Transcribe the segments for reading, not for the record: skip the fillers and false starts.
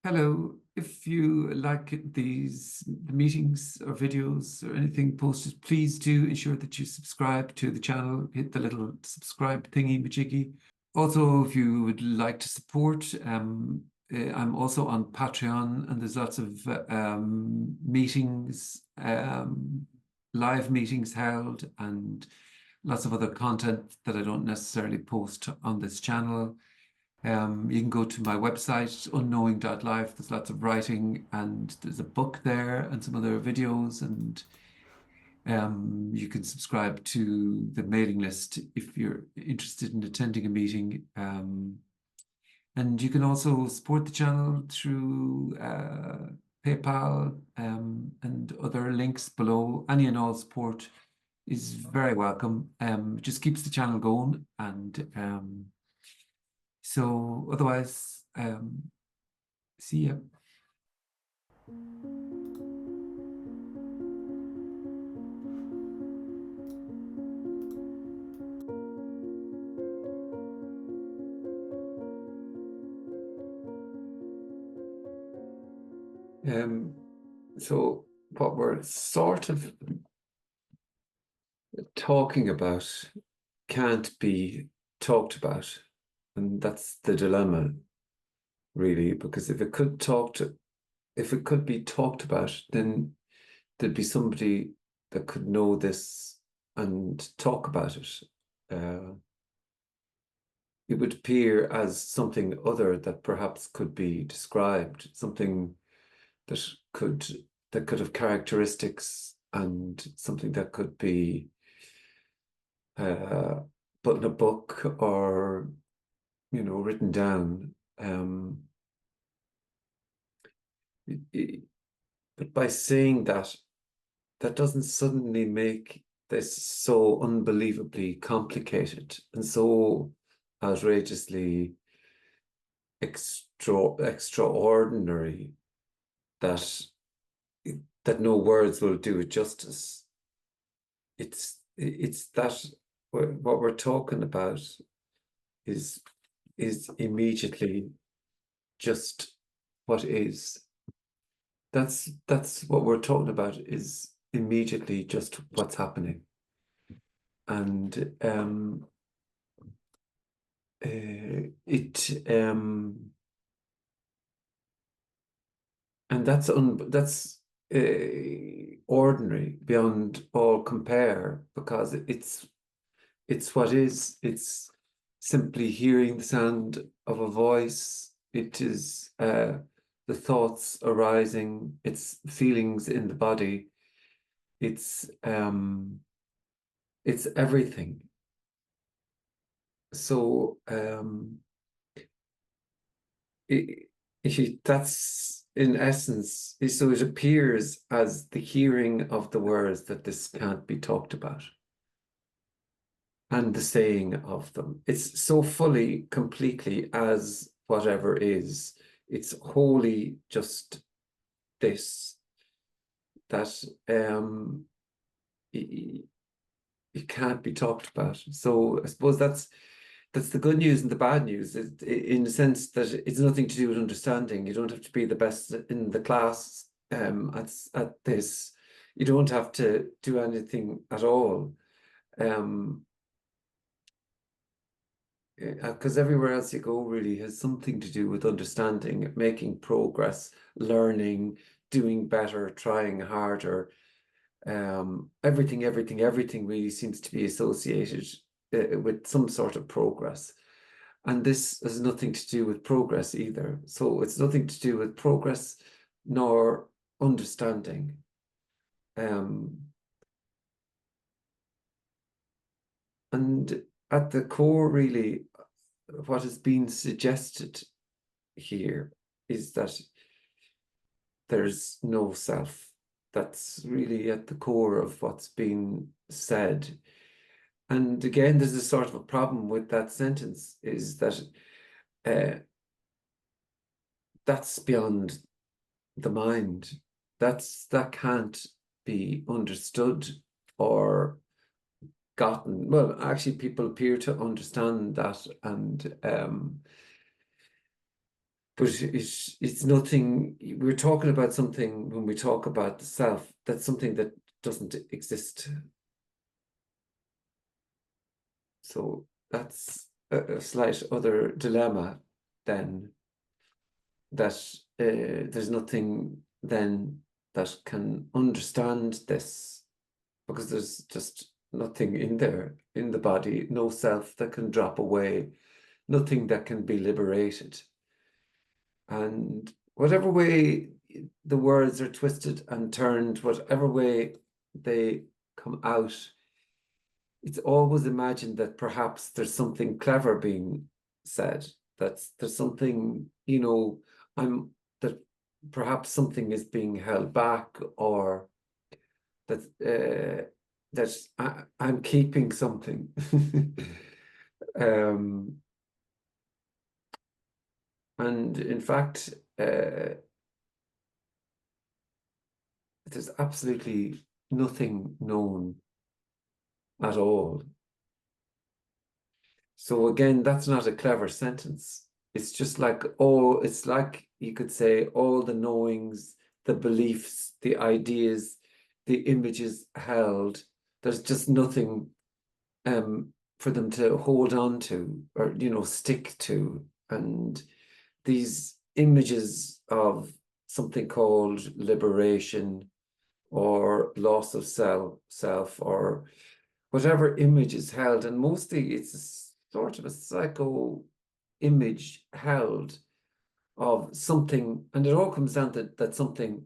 Hello, if you like these meetings or videos or anything posted, please do ensure that you subscribe to the channel, hit the little subscribe thingy majiggy. Also, if you would like to support, I'm also on Patreon, and there's lots of meetings, live meetings held, and lots of other content that I don't necessarily post on this channel. You can go to my website, unknowing.life. There's lots of writing, and there's a book there and some other videos, and you can subscribe to the mailing list if you're interested in attending a meeting. And you can also support the channel through PayPal and other links below. Any and all support is very welcome. It just keeps the channel going, and so otherwise, see ya. So what we're sort of talking about can't be talked about, and that's the dilemma, really, because if it could be talked about, then there'd be somebody that could know this and talk about it. It would appear as something other that perhaps could be described, something that could have characteristics, and something that could be put in a book or written down. But by saying that, that doesn't suddenly make this so unbelievably complicated and so outrageously extraordinary that no words will do it justice. It's that what we're talking about is immediately just what is. That's what we're talking about, is immediately just what's happening. And and that's ordinary beyond all compare, because it's what is. It's simply hearing the sound of a voice. It is the thoughts arising. It's feelings in the body. It's everything. So that's in essence. So it appears as the hearing of the words that this can't be talked about, and the saying of them. It's so fully, completely as whatever is. It's wholly just this, that it can't be talked about. So I suppose that's the good news and the bad news, in the sense that it's nothing to do with understanding. You don't have to be the best in the class at this. You don't have to do anything at all. Because everywhere else you go really has something to do with understanding, making progress, learning, doing better, trying harder. Everything really seems to be associated with some sort of progress. And this has nothing to do with progress either. So it's nothing to do with progress nor understanding. And at the core, really, what has been suggested here is that there's no self. That's really at the core of what's been said. And again, there's a sort of a problem with that sentence, is that that's beyond the mind. That can't be understood or gotten. Well, actually, people appear to understand that, and But it's nothing. We're talking about something when we talk about the self, that's something that doesn't exist. So that's a slight other dilemma then, that there's nothing then that can understand this, because there's just nothing in there, in the body, no self that can drop away, nothing that can be liberated. And whatever way the words are twisted and turned, whatever way they come out, it's always imagined that perhaps there's something clever being said, that there's something, that perhaps something is being held back, or that I'm keeping something. And in fact, there's absolutely nothing known at all. So again, that's not a clever sentence. It's just like, it's like you could say all the knowings, the beliefs, the ideas, the images held, there's just nothing for them to hold on to, or, stick to. And these images of something called liberation or loss of self, or whatever image is held, and mostly it's a sort of a psycho image held of something, and it all comes down to that something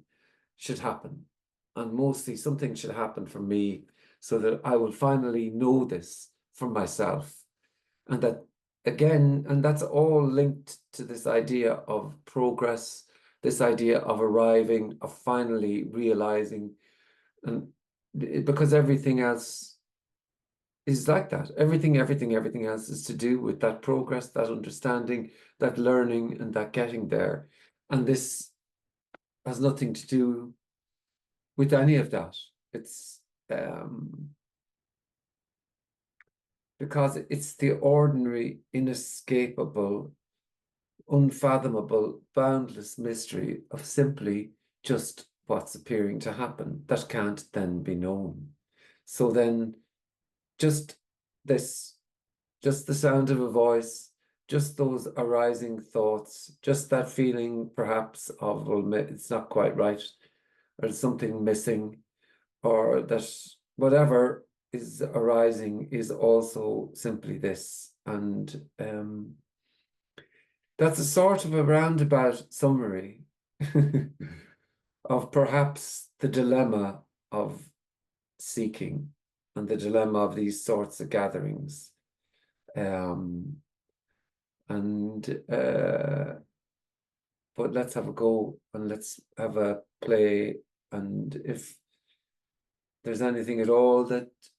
should happen, and mostly something should happen for me, so that I will finally know this for myself. And that, again, and that's all linked to this idea of progress, this idea of arriving, of finally realizing. And because everything else is like that. Everything else is to do with that progress, that understanding, that learning, and that getting there. And this has nothing to do with any of that. It's because it's the ordinary, inescapable, unfathomable, boundless mystery of simply just what's appearing to happen that can't then be known. So then just this, just the sound of a voice, just those arising thoughts, just that feeling perhaps of, well, it's not quite right, or something missing, or that whatever is arising is also simply this. And that's a sort of a roundabout summary of perhaps the dilemma of seeking and the dilemma of these sorts of gatherings. But let's have a go, and let's have a play. And if there's anything at all that's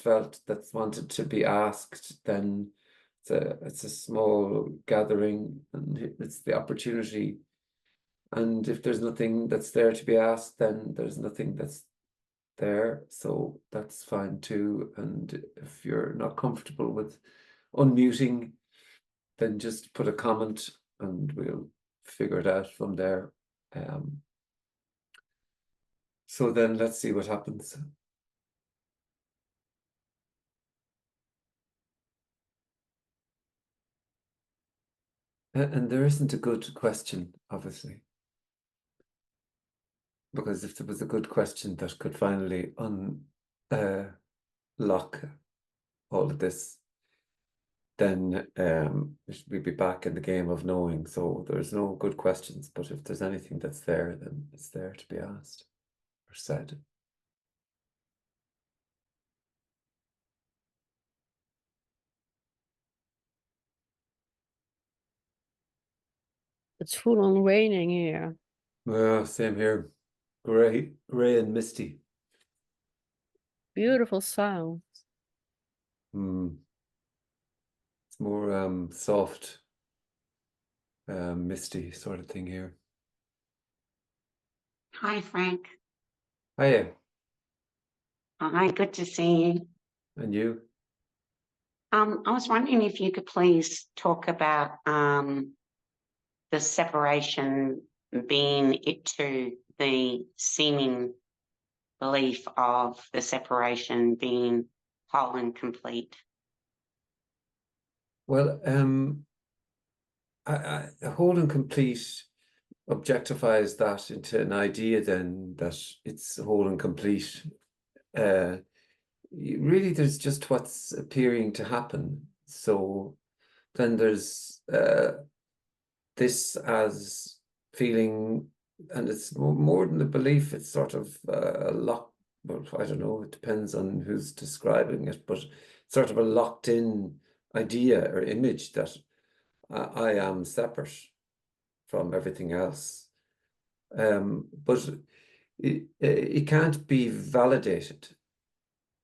felt, that's wanted to be asked, then it's a small gathering, and it's the opportunity. And if there's nothing that's there to be asked, then there's nothing that's there, so that's fine too. And if you're not comfortable with unmuting, then just put a comment and we'll figure it out from there. So then let's see what happens. And there isn't a good question, obviously, because if there was a good question that could finally unlock all of this, then we'd be back in the game of knowing. So there's no good questions, but if there's anything that's there, then it's there to be asked or said. It's full on raining here. Well, same here. Gray and misty. Beautiful sound. It's more soft, misty sort of thing here. Hi, Frank. Hiya. Hi, good to see you. And you? I was wondering if you could please talk about the separation being it to the seeming belief of the separation being whole and complete? Well, whole and complete objectifies that into an idea then that it's whole and complete. Really, there's just what's appearing to happen. So then there's this as feeling, and it's more than a belief, it's sort of a lock. Well, I don't know, it depends on who's describing it, but sort of a locked in idea or image that I am separate from everything else. But it can't be validated.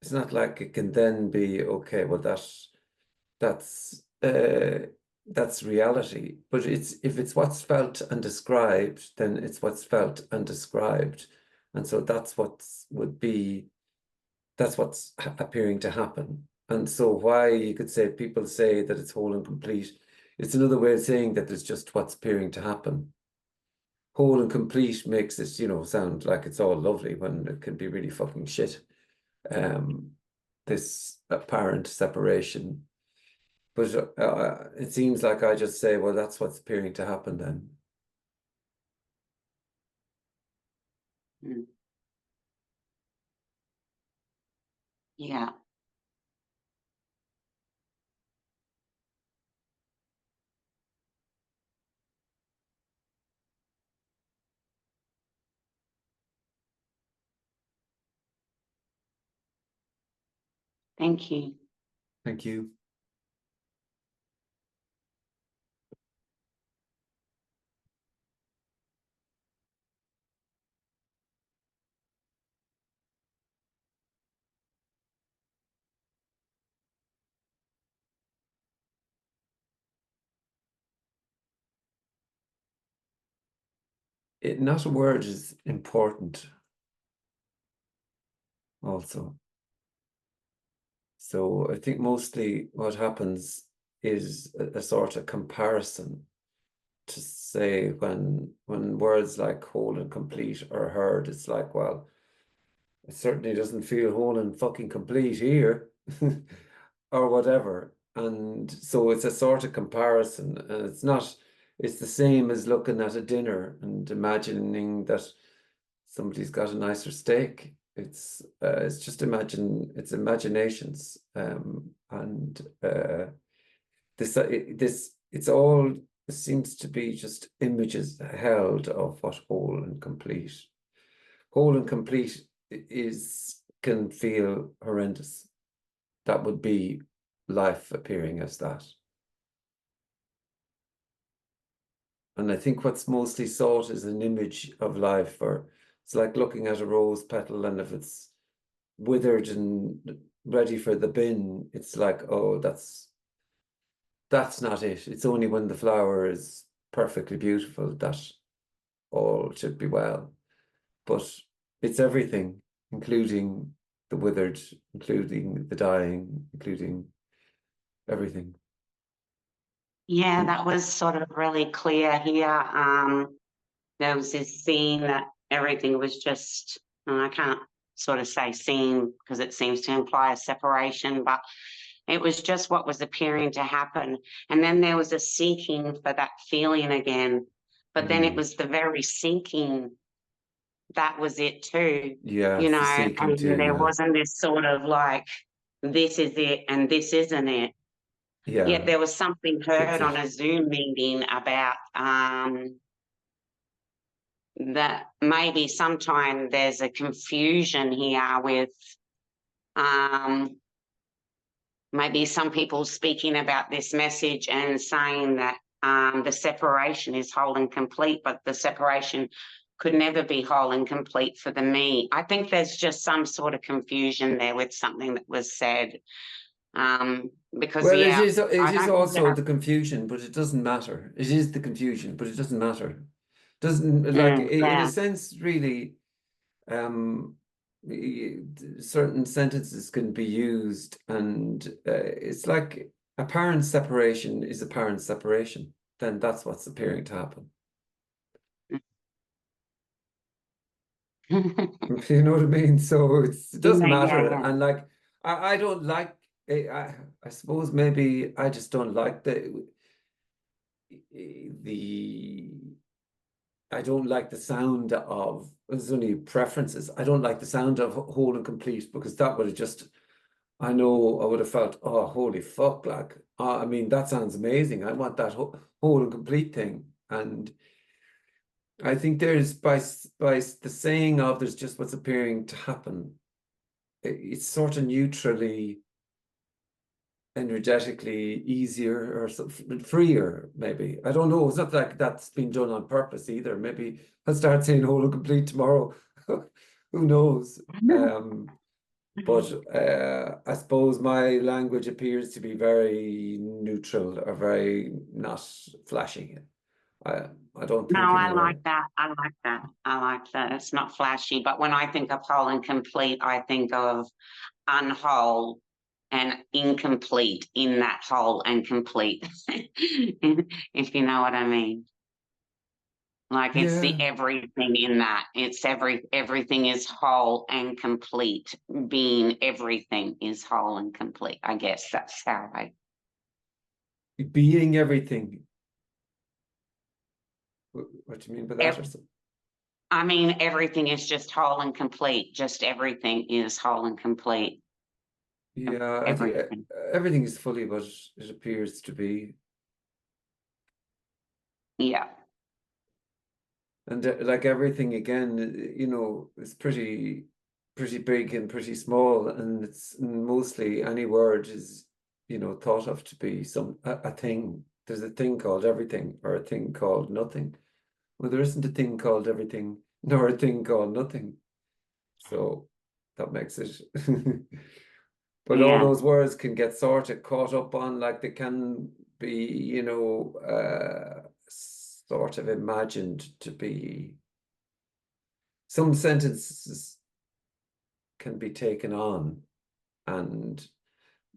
It's not like it can then be, okay, well, that's reality. But if it's what's felt and described, then it's what's felt and described. And so that's what's appearing to happen. And so why you could say people say that it's whole and complete, it's another way of saying that there's just what's appearing to happen. Whole and complete makes it, sound like it's all lovely when it can be really fucking shit. This apparent separation. But it seems like I just say, well, that's what's appearing to happen then. Mm. Yeah. Thank you. Thank you. Not a word is important also. So I think mostly what happens is a sort of comparison to say when words like whole and complete are heard, it's like, well, it certainly doesn't feel whole and fucking complete here or whatever. And so it's a sort of comparison, and it's the same as looking at a dinner and imagining that somebody's got a nicer steak. It's just it's imaginations, and it's all, it seems to be just images held of what whole and complete. Whole and complete can feel horrendous. That would be life appearing as that. And I think what's mostly sought is an image of life, or it's like looking at a rose petal, and if it's withered and ready for the bin, it's like, oh, that's not it. It's only when the flower is perfectly beautiful that all should be well. But it's everything, including the withered, including the dying, including everything. Yeah, that was sort of really clear here. There was this scene that everything was just, and I can't sort of say scene because it seems to imply a separation, but it was just what was appearing to happen. And then there was a seeking for that feeling again. But then it was the very seeking, that was it too. Yeah, You it's know, the seeking and too, there yeah. wasn't this sort of like, this is it and this isn't it. Yeah, Yet there was something heard that's on it. a Zoom meeting about that maybe sometime there's a confusion here with maybe some people speaking about this message and saying that the separation is whole and complete, but the separation could never be whole and complete for the me. I think there's just some sort of confusion there with something that was said. Because Well, yeah, it I is don't think also that. the confusion, but it doesn't matter. It is the confusion, but it doesn't matter. Doesn't, like, in a Yeah. sense, really, certain sentences can be used, and it's like apparent separation is apparent separation. then that's what's appearing to happen. You know what I mean? So it doesn't matter. Yeah. And like, I don't like, I suppose maybe I just don't like the, I don't like the sound of, there's only preferences. I don't like the sound of whole and complete, because that would have just, I know I would have felt, oh, holy fuck, like, I mean, that sounds amazing. I want that whole and complete thing. And I think there's, by the saying of there's just what's appearing to happen, it's sort of neutrally, energetically easier, or freer, maybe. I don't know. It's not like that's been done on purpose either. Maybe I'll start saying whole and complete tomorrow. Who knows? But I suppose my language appears to be very neutral, or very not flashy. I don't No, think I anyway. like that. I like that. I like that. It's not flashy, but when I think of whole and complete, I think of unwhole and incomplete in that whole and complete, if you know what I mean. Like it's the Yeah. everything in that. It's everything is whole and complete. Being everything is whole and complete. I guess that's how I. Being everything. What do you mean by that? Or something? I mean, everything is just whole and complete. Just everything is whole and complete. Yeah, I think Everything. everything is fully what it appears to be. Yeah. And like everything again, you know, it's pretty big and pretty small, and it's mostly any word is, you know, thought of to be a thing. There's a thing called everything, or a thing called nothing. Well, there isn't a thing called everything, nor a thing called nothing. So that makes it. But all Yeah. those words can get sort of caught up on, like they can be, you know, sort of imagined to be. Some sentences can be taken on and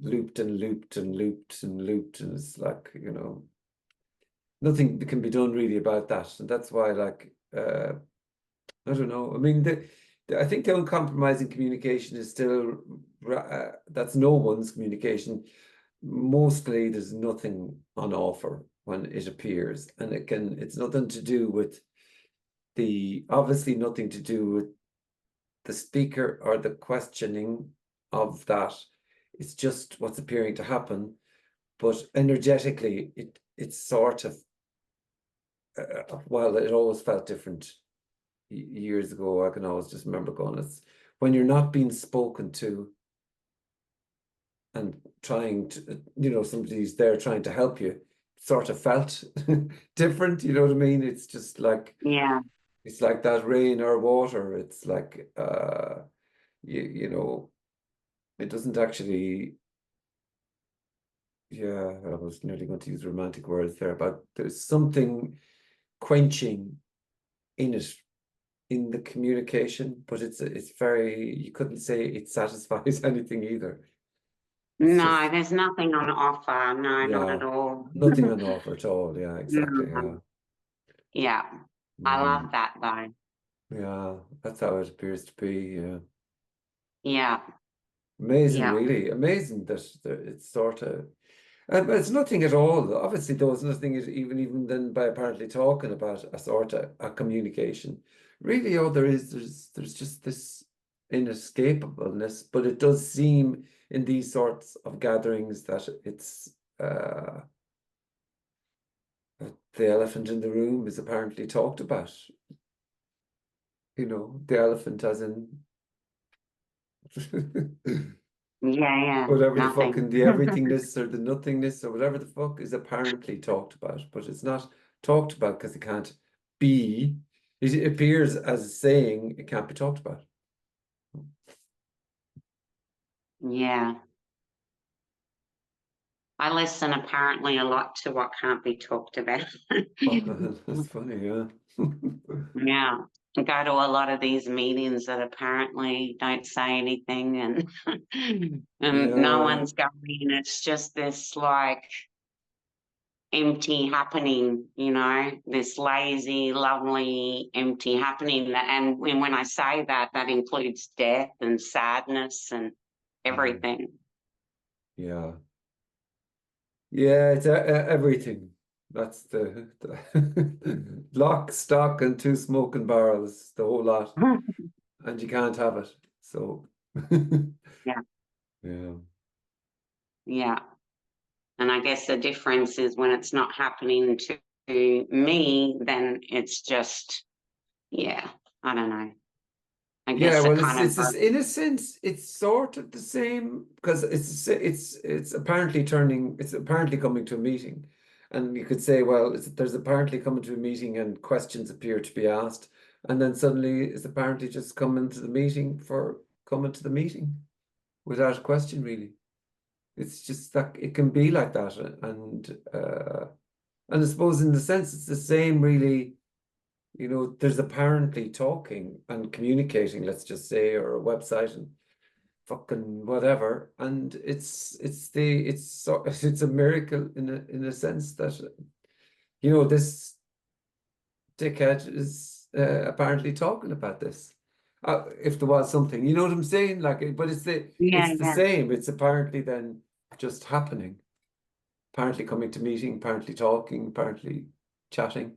looped and looped and looped and looped, and it's like, you know, nothing can be done really about that. And that's why, like, I don't know. I mean, I think the uncompromising communication is still, that's no one's communication. Mostly there's nothing on offer when it appears, and it's nothing to do with obviously nothing to do with the speaker or the questioning of that. It's just what's appearing to happen, but energetically it's sort of, well, it always felt different years ago. I can always just remember going, it's when you're not being spoken to and trying to, you know, somebody's there trying to help you, sort of felt different, you know what I mean? It's just like, Yeah. it's like that rain or water. It's like, you know, it doesn't actually, yeah, I was nearly going to use romantic words there, but there's something quenching in it, in the communication, but it's very, you couldn't say it satisfies anything either. It's No, just, there's nothing on offer. No, not yeah, at all. nothing on offer at all. Yeah, exactly. Yeah. No. Yeah. I Mm, love that though. yeah, that's how it appears to be. Yeah. Yeah. Amazing, Yeah. really. Amazing that it's sort of, it's nothing at all. Obviously, there was nothing even then by apparently talking about a sort of a communication. Really, all there is, there's just this inescapableness, but it does seem in these sorts of gatherings that it's the elephant in the room is apparently talked about. You know, the elephant as in Yeah. Yeah. whatever the fuck, Nothing. and the everythingness or the nothingness or whatever the fuck is apparently talked about, but it's not talked about because it can't be. It appears as saying it can't be talked about. Yeah. I listen apparently a lot to what can't be talked about. Oh, that's funny, yeah. Yeah. I go to a lot of these meetings that apparently don't say anything and and no Yeah, one's going. It's just this like empty happening, this lazy, lovely, empty happening. And when I say that, that includes death and sadness and everything. Yeah. Yeah, it's everything. That's the lock, stock, and two smoking barrels, the whole lot, and you can't have it. So, Yeah. yeah, Yeah. And I guess the difference is when it's not happening to me, then it's just, yeah, I don't know. I yeah. guess a Well, kind of, in a sense, it's sort of the same because it's apparently turning. It's apparently coming to a meeting, and you could say, well, there's apparently coming to a meeting, and questions appear to be asked, and then suddenly it's apparently just coming to the meeting for coming to the meeting without a question, really. It's just that it can be like that, and I suppose in the sense it's the same, really. There's apparently talking and communicating, let's just say, or a website and fucking whatever, and it's a miracle in a sense that this dickhead is apparently talking about this. If there was something, you know what I'm saying? Like, but yeah, it's the yeah, same. It's apparently then just happening. Apparently coming to meeting, apparently talking, apparently chatting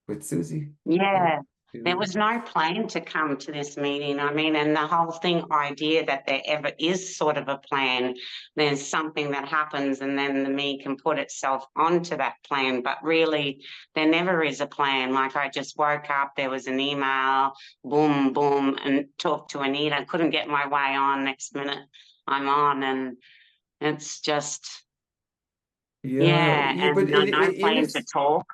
with Susie. Yeah, yeah. you There know. was no plan to come to this meeting. I mean, and the whole idea that there ever is sort of a plan, there's something that happens and then the me can put itself onto that plan. But really, there never is a plan. Like I just woke up, there was an email, boom, boom, and talked to Anita. Couldn't get my way on. Next minute, I'm on, and it's just, Yeah, yeah, yeah, and but no plan to talk,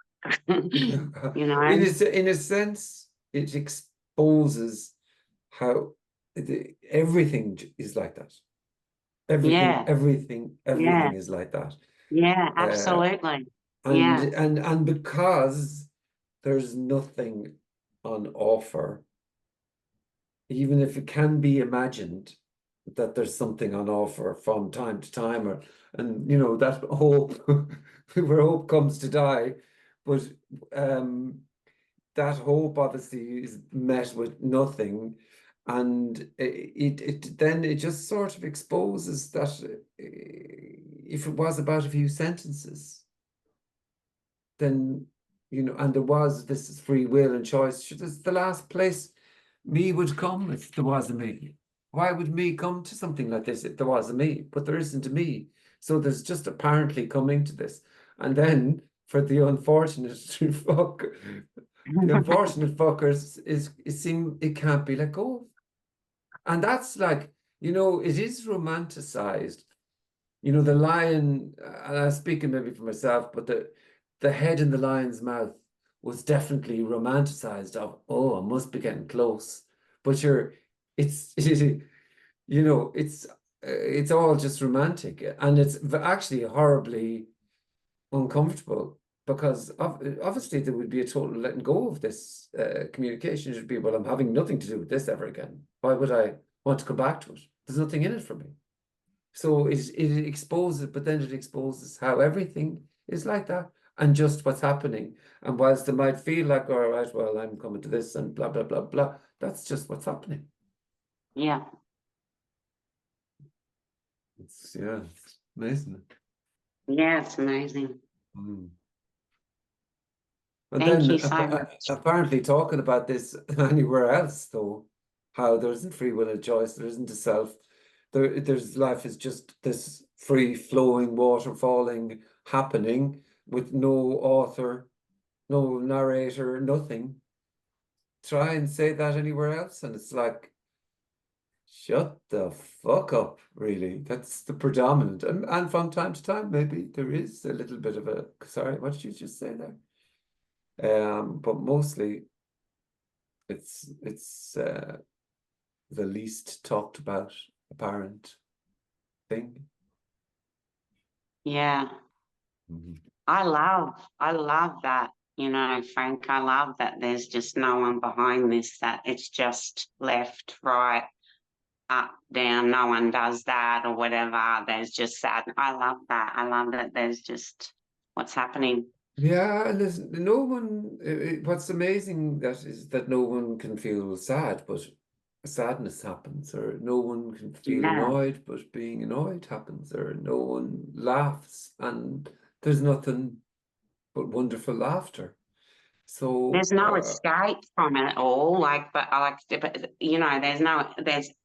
in a sense, it exposes how everything is like that. Everything, Yeah, everything, yeah, everything is like that. yeah, Uh, absolutely. and Yeah, and because there's nothing on offer, even if it can be imagined that there's something on offer from time to time, and that hope where hope comes to die, but um that hope obviously is met with nothing, and it just sort of exposes that if it was about a few sentences, then and there was this is free will and choice. This is the last place me would come if there was a me. Why would me come to something like this if there was a me? But there isn't a me. So there's just apparently coming to this. And then for the unfortunate the unfortunate fuckers it can't be let go of. And that's like, it is romanticized. The lion, and I'm speaking maybe for myself, but the head in the lion's mouth was definitely romanticized of, oh, I must be getting close. But it's, it's all just romantic. And it's actually horribly uncomfortable because obviously there would be a total letting go of this communication. It would be, well, I'm having nothing to do with this ever again. Why would I want to come back to it? There's nothing in it for me. So it exposes, but then it exposes how everything is like that and just what's happening. And whilst it might feel like, all right, well, I'm coming to this and blah, blah, blah, blah, that's just what's happening. yeah, It's amazing. yeah, it's amazing. Mm. And Thank then you so much. apparently talking about this anywhere else, though, how there isn't free will and choice, there isn't a self. There's life is just this free flowing, water falling happening with no author, no narrator, nothing. Try and say that anywhere else, and it's like, shut the fuck up, really. That's the predominant. And from time to time, maybe there is a little bit of a, sorry, what did you just say there? But mostly it's the least talked about apparent thing. Yeah, Mhm. I love that, Frank. I love that there's just no one behind this, that it's just left, right, up, down, no one does that or whatever. There's just that. I love that. I love that there's just what's happening. Yeah, and there's no one. What's amazing that is that no one can feel sad, but sadness happens, or no one can feel Yeah, annoyed, but being annoyed happens, or no one laughs, and there's nothing but wonderful laughter. So, there's no escape from it all. Like, but I like, but you know,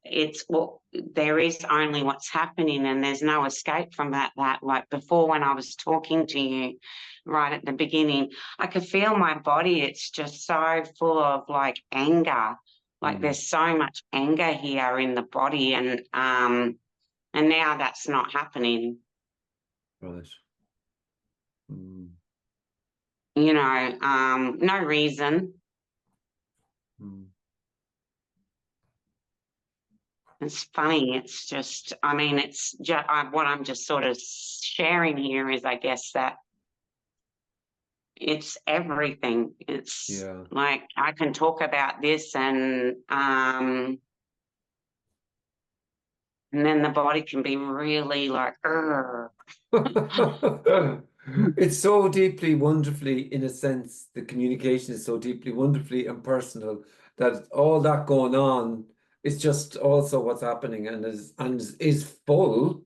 it's well, there is only what's happening, and there's no escape from that. That like before when I was talking to you, right at the beginning, I could feel my body. It's just so full of like anger. Like mm, there's so much anger here in the body, and now that's not happening. right. Mm, You know, no reason. mm, It's funny. It's just, I mean, it's just what I'm just sort of sharing here is, I guess, that it's everything. It's yeah. like I can talk about this, and then the body can be really like, "Ugh." It's so deeply, wonderfully, in a sense, the communication is so deeply, wonderfully impersonal that all that going on is just also what's happening and is full.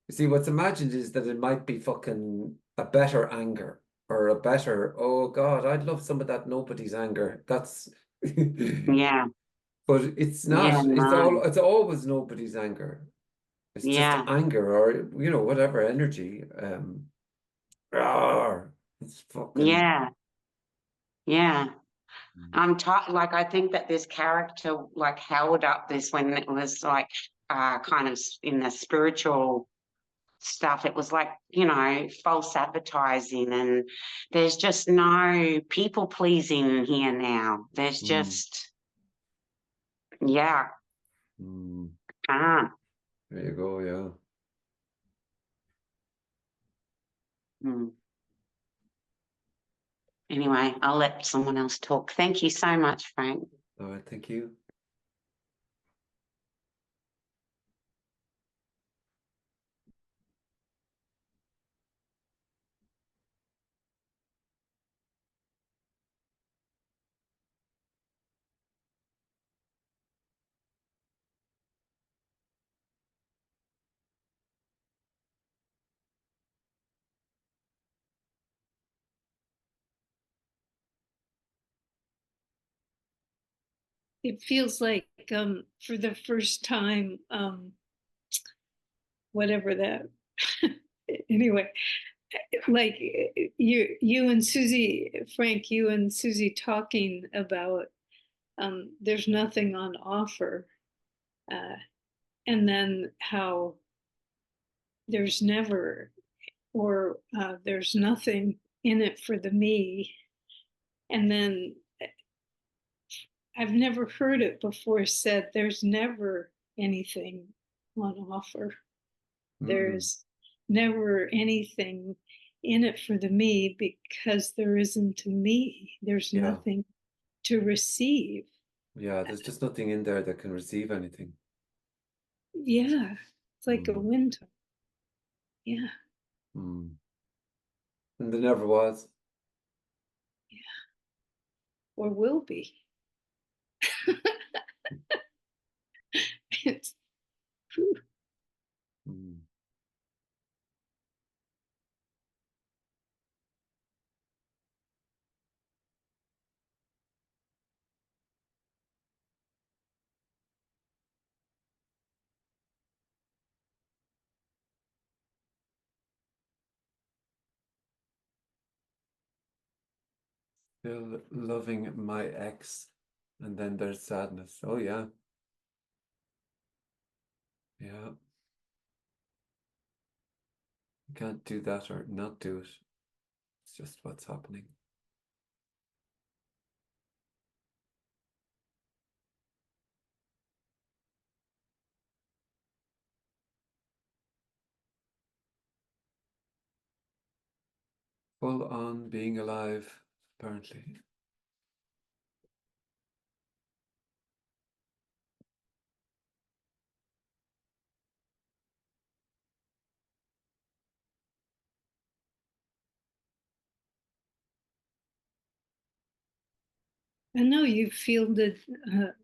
You see, what's imagined is that it might be fucking a better anger or a better, oh God, I'd love some of that nobody's anger. That's Yeah, but it's yeah, not. no, It's always nobody's anger. It's just yeah, anger or whatever energy. Rawr. It's fucking yeah, yeah. I'm like I think that this character like held up this when it was like kind of in the spiritual stuff. It was like, you know, false advertising, and there's just no people pleasing here now. There's mm, just, yeah, mm. can't. There you go, yeah. Mm. Anyway, I'll let someone else talk. Thank you so much, Frank. All right, thank you. It feels like for the first time, whatever that anyway, like you and Susie, Frank, you and Susie talking about there's nothing on offer, uh, and then how there's never or there's nothing in it for the me, and then I've never heard it before said there's never anything on offer. Mm, There's never anything in it for the me because there isn't a me. There's yeah, nothing to receive. yeah. There's just nothing in there that can receive anything. Yeah, it's like a Mm, window. Yeah, mm. And there never was. yeah, or will be. It's whew. Mm. Still loving my ex, and then there's sadness. Oh yeah, yeah. You can't do that or not do it. It's just what's happening. Full on being alive, apparently. I know you fielded,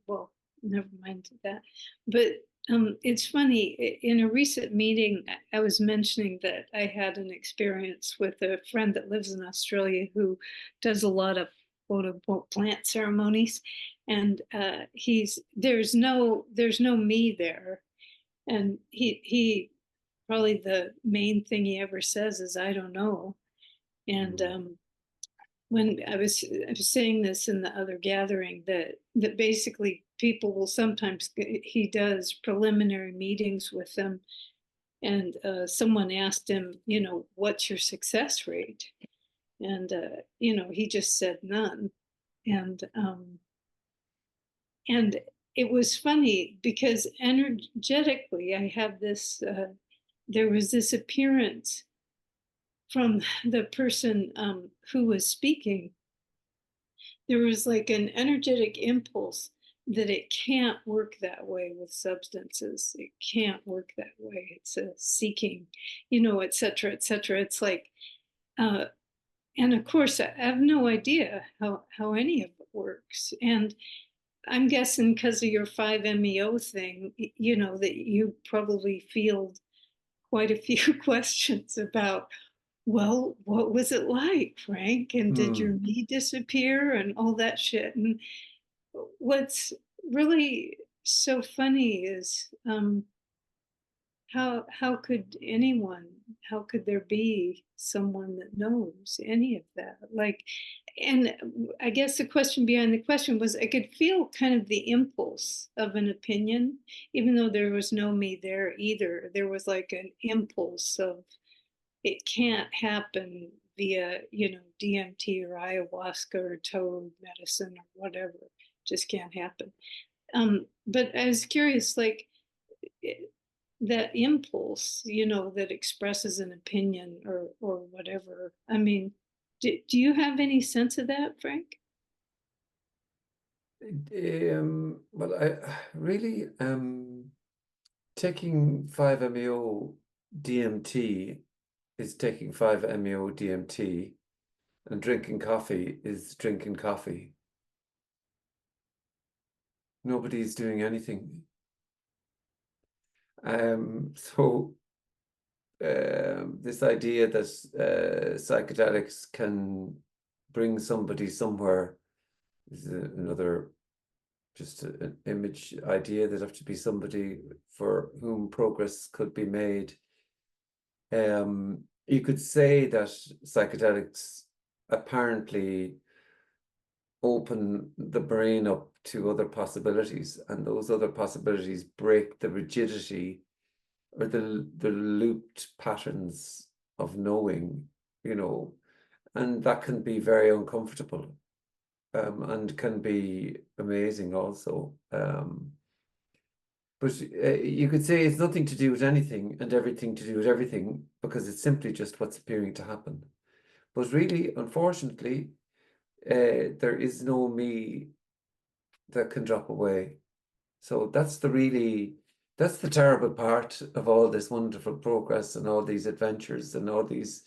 well, never mind that. But it's funny, in a recent meeting, I was mentioning that I had an experience with a friend that lives in Australia who does a lot of quote unquote plant ceremonies. And there's no me there. And he probably the main thing he ever says is, I don't know. And when I was saying this in the other gathering, that basically people will sometimes, he does preliminary meetings with them, and someone asked him, what's your success rate? And he just said none. And it was funny because energetically I have this there was this appearance from the person who was speaking. There was like an energetic impulse that it can't work that way with substances. It can't work that way. It's a seeking, et cetera, et cetera. It's like, and of course, I have no idea how any of it works. And I'm guessing because of your 5-MeO thing, that you probably field quite a few questions about, well, what was it like, Frank? And did your me disappear and all that shit? And what's really so funny is how could how could there be someone that knows any of that? Like, and I guess the question behind the question was, I could feel kind of the impulse of an opinion, even though there was no me there either. There was like an impulse of, it can't happen via, DMT or ayahuasca or toad medicine or whatever. Just can't happen. But I was curious, like, that impulse, that expresses an opinion or whatever. I mean, do you have any sense of that, Frank? Well, I really taking 5-MeO DMT is taking 5-MeO DMT, and drinking coffee is drinking coffee. Nobody's doing anything. So this idea that psychedelics can bring somebody somewhere is another just an image idea that have to be somebody for whom progress could be made. You could say that psychedelics apparently open the brain up to other possibilities, and those other possibilities break the rigidity or the looped patterns of knowing, and that can be very uncomfortable, and can be amazing also. But you could say it's nothing to do with anything and everything to do with everything, because it's simply just what's appearing to happen. But really, unfortunately, there is no me that can drop away. So that's the terrible part of all this wonderful progress and all these adventures and all this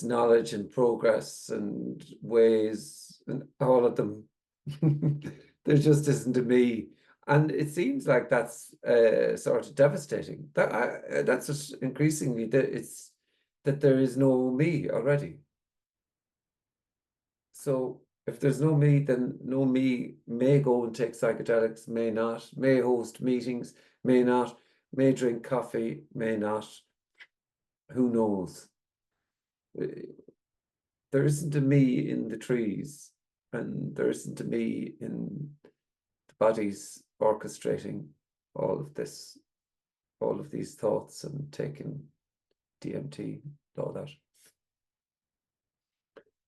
knowledge and progress and ways and all of them. There just isn't a me. And it seems like that's sort of devastating. That's just increasingly that there is no me already. So if there's no me, then no me may go and take psychedelics, may not, may host meetings, may not, may drink coffee, may not. Who knows? There isn't a me in the trees, and there isn't a me in the bodies orchestrating all of this, all of these thoughts and taking DMT, all that.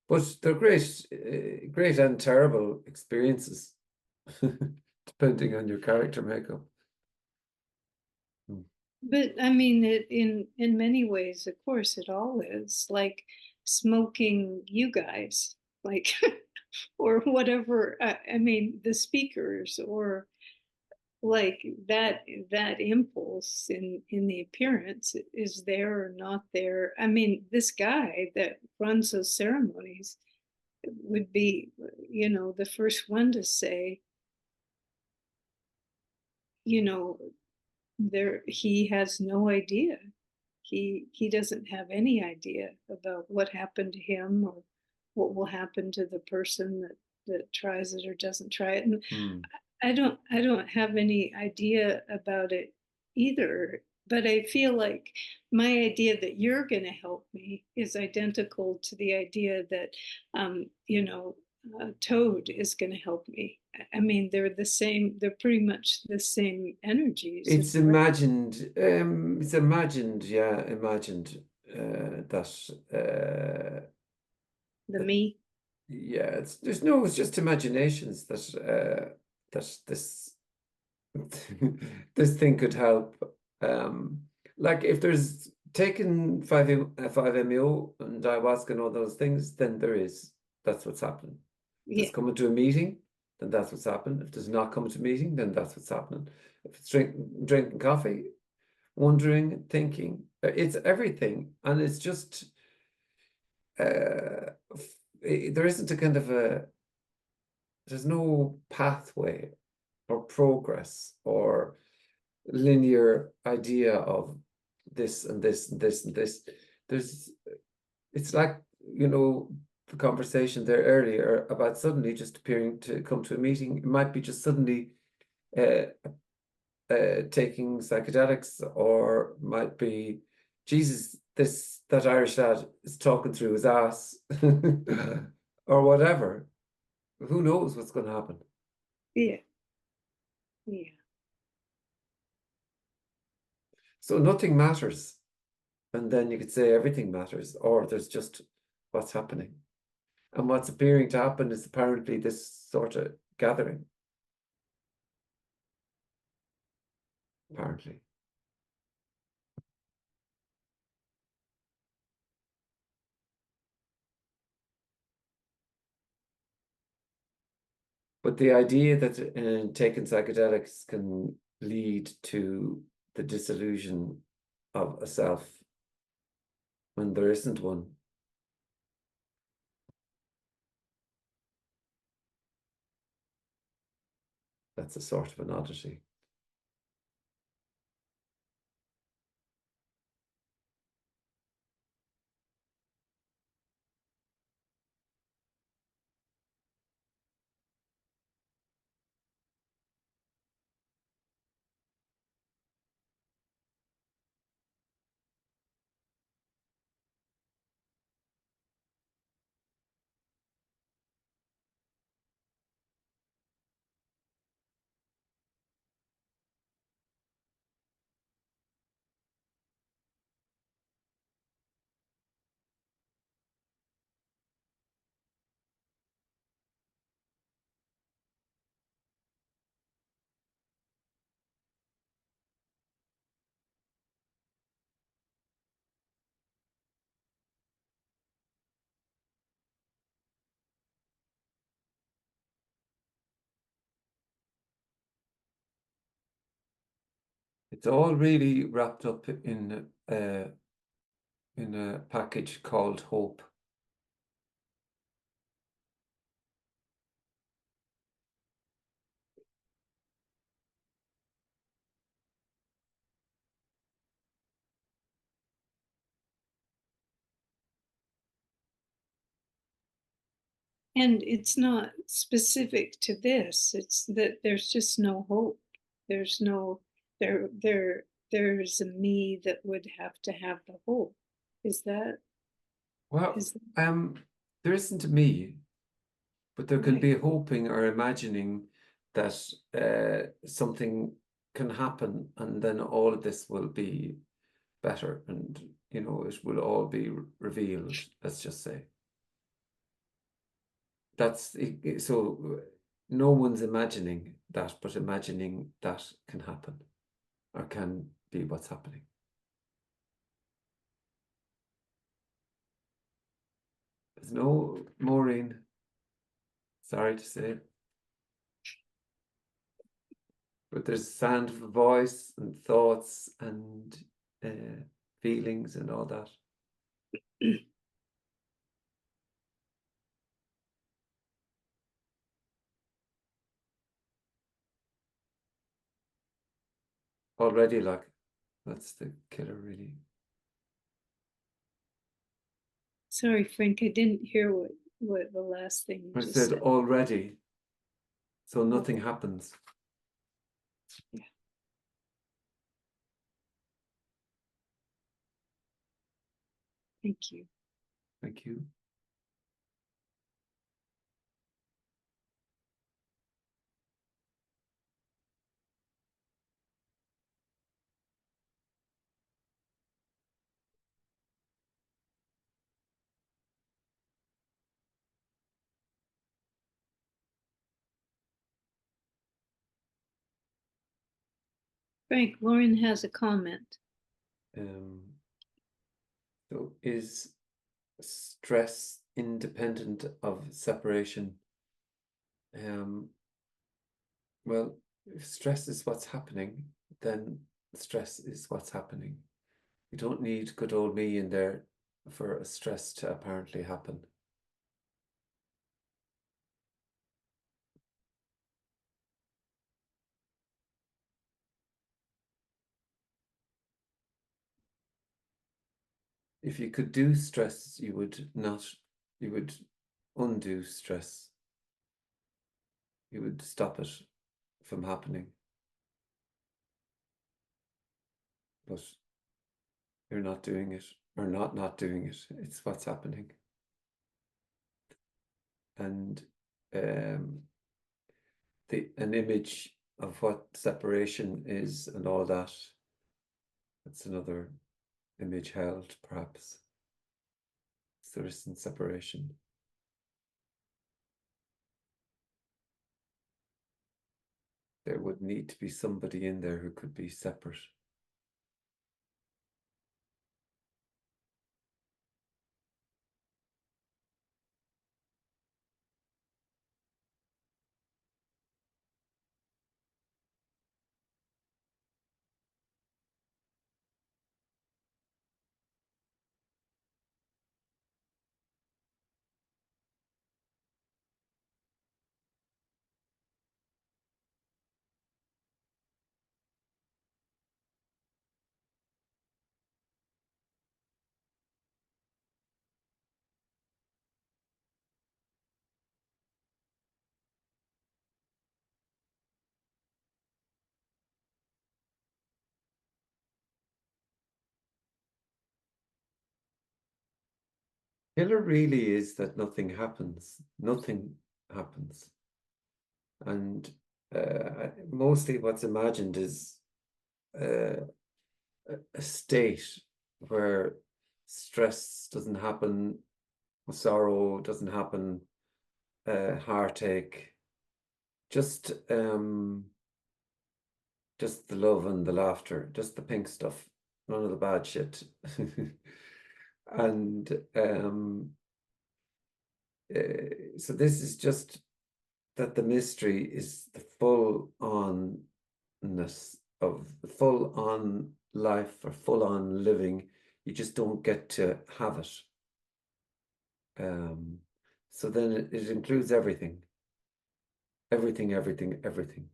But they're great, great and terrible experiences, depending on your character makeup. But I mean, in many ways, of course, it all is like smoking you guys, like, or whatever. I mean, the speakers, or like that impulse in the appearance is there or not there. I mean, this guy that runs those ceremonies, would be, you know, the first one to say, you know, he has no idea. He doesn't have any idea about what happened to him or what will happen to the person that tries it or doesn't try it. And Mm. I don't have any idea about it either, but I feel like my idea that you're going to help me is identical to the idea that you know, Toad is going to help me. I mean, they're the same, they're pretty much the same energies. It's imagined, yeah, imagined that The me. yeah, it's just imaginations that this this thing could help. Like if there's taken 5-MeO and ayahuasca and all those things, then that's what's happening. If Yeah. it's coming to a meeting, then that's what's happening. If there's not coming to a meeting, then that's what's happening. If it's drinking coffee, wondering, thinking, it's everything. And it's just there isn't a kind of there's no pathway or progress or linear idea of this and this and this and this. It's like, you know, the conversation there earlier about suddenly just appearing to come to a meeting. It might be just suddenly taking psychedelics, or might be, Jesus, that Irish lad is talking through his ass or whatever. Who knows what's going to happen? Yeah. Yeah. So nothing matters. And then you could say everything matters, or there's just what's happening. And what's appearing to happen is apparently this sort of gathering. Apparently. But the idea that taking psychedelics can lead to the disillusion of a self when there isn't one. That's a sort of an oddity. It's all really wrapped up in a package called hope. And it's not specific to this. It's that there's just no hope. There's no there's a me that would have to have the hope. Is that Well, is there isn't a me, but there can right? be hoping or imagining that something can happen, and then all of this will be better, and you know, it will all be revealed, let's just say. That's so no one's imagining that, but imagining that can happen or can be what's happening. There's no Maureen, sorry to say, but there's sound of a voice and thoughts and feelings and all that. already, like, that's the killer, really. Sorry, Frank, I didn't hear what the last thing you I just said said. already, so nothing happens. Thank you. Thank you. Frank, Lauren has a comment. So is stress independent of separation? Well, if stress is what's happening, then stress is what's happening. You don't need good old me in there for a stress to apparently happen. If you could do stress, you would undo stress. You would stop it from happening. But you're not doing it, or not doing it. It's what's happening. And an image of what separation is and all that, that's another image held, perhaps. There isn't separation. There would need to be somebody in there who could be separate. Killer really is that nothing happens. Nothing happens. And mostly what's imagined is a state where stress doesn't happen, sorrow doesn't happen, heartache, just the love and the laughter, just the pink stuff, none of the bad shit. And so this is just that the mystery is the full-onness of the full-on life or full-on living. You just don't get to have it. So then it includes everything. Everything, everything, everything.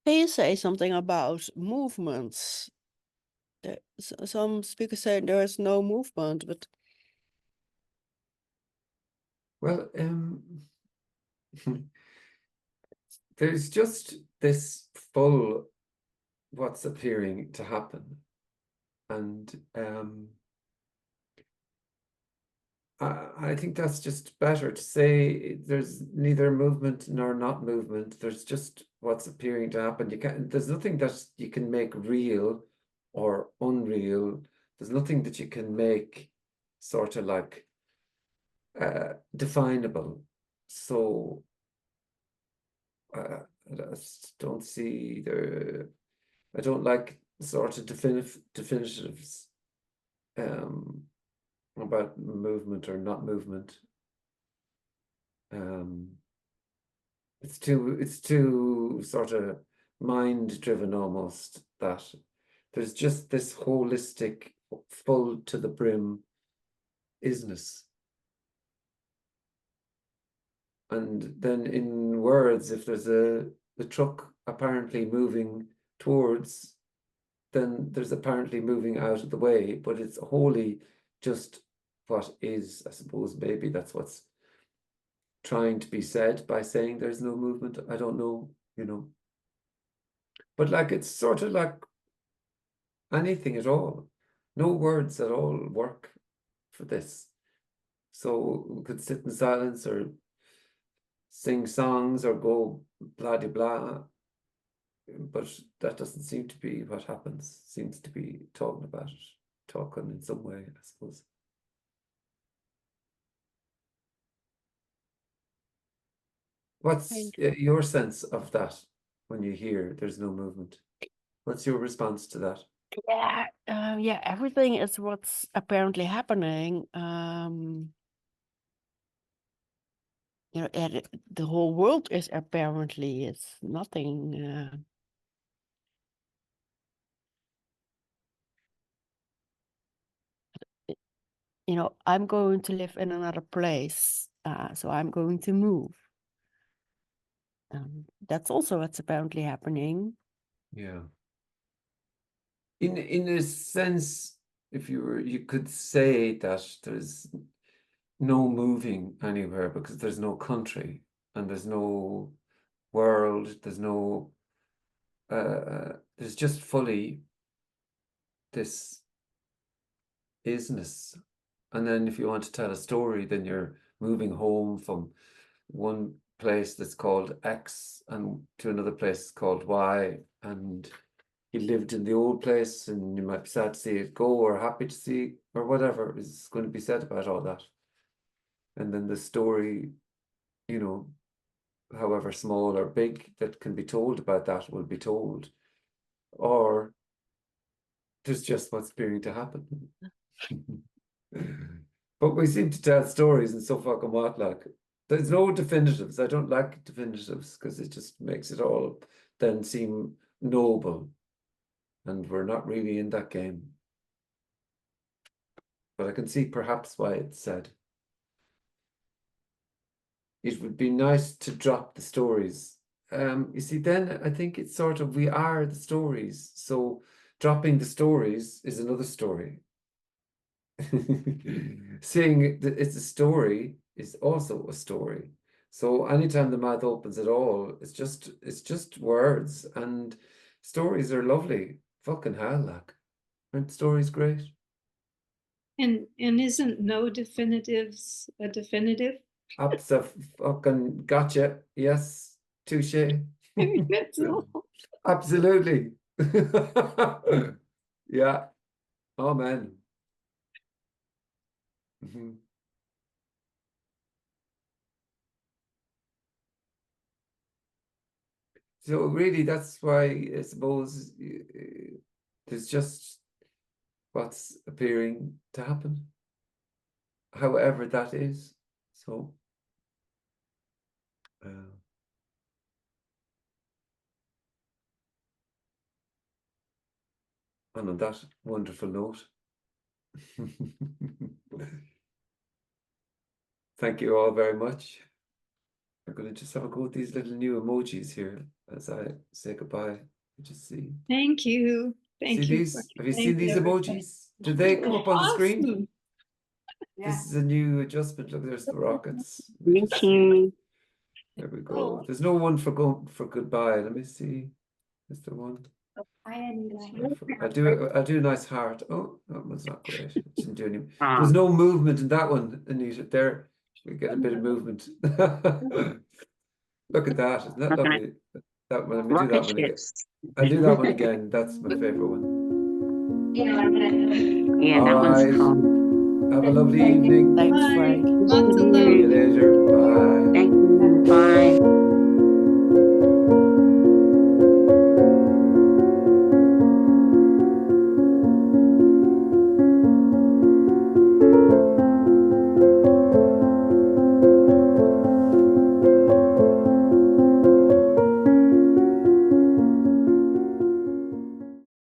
Can you say something about movements? Some speakers say there is no movement, but Well, there's just this full what's appearing to happen. And I think that's just better to say there's neither movement nor not movement. There's just what's appearing to happen. There's nothing that you can make real or unreal. There's nothing that you can make sort of like definable. So I just don't see I don't like sort of definitives. about movement or not movement. It's too sort of mind driven almost, that there's just this holistic, full to the brim isness. And then in words, if there's the truck apparently moving towards, then there's apparently moving out of the way, but it's wholly just what is. I suppose maybe that's what's trying to be said by saying there's no movement. I don't know, you know. But like, it's sort of like anything at all. No words at all work for this. So we could sit in silence or sing songs or go blah de blah, but that doesn't seem to be what happens. Seems to be talking about it, talking in some way, I suppose. What's your sense of that when you hear there's no movement? What's your response to that? Yeah, everything is what's apparently happening. You know, the whole world is apparently, it's nothing. You know, I'm going to live in another place, so I'm going to move. That's also what's apparently happening. Yeah. In a sense, if you could say that there's no moving anywhere because there's no country and there's no world, there's no there's just fully this isness. And then if you want to tell a story, then you're moving home from one place that's called X and to another place called Y, and you lived in the old place and you might be sad to see it go or happy to see or whatever is going to be said about all that. And then the story, you know, however small or big that can be told about that will be told. Or there's just what's beginning to happen. But we seem to tell stories and so fucking what, like, there's no definitives. I don't like definitives because it just makes it all then seem noble. And we're not really in that game. But I can see perhaps why it's said. It would be nice to drop the stories. You see, then I think it's sort of, we are the stories. So dropping the stories is another story. Saying that it's a story is also a story. So anytime the mouth opens at all, it's just words, and stories are lovely. Fucking hell, like, aren't stories great? And isn't no definitives a definitive? Fucking gotcha. Yes, touche. That's all. Absolutely. Yeah. Amen. Mhm. So really, that's why I suppose there's just what's appearing to happen, however that is. So, and on that wonderful note, thank you all very much. I'm going to just have a go at these little new emojis here as I say goodbye. Just see. Thank you. Thank See you. these? Have you Thank seen these everybody. emojis? Do they come up on the screen? Awesome. This is a new adjustment. Look, there's the rockets. Let me Thank just see. you. There we go. There's no one for goodbye. Let me see. Is there one? I'll do a nice heart. Oh, that one's not great. It didn't do any. There's no movement in that one, Anita. There, we get a bit of movement. Look at that. Isn't that lovely? That one. Let me do that one again. I'll do that one again. That's my favorite one. Yeah, All that one's right. cool. Have a lovely evening. Thanks, Bye. Frank. Lots of See love. you later. Bye. Thank you. Bye.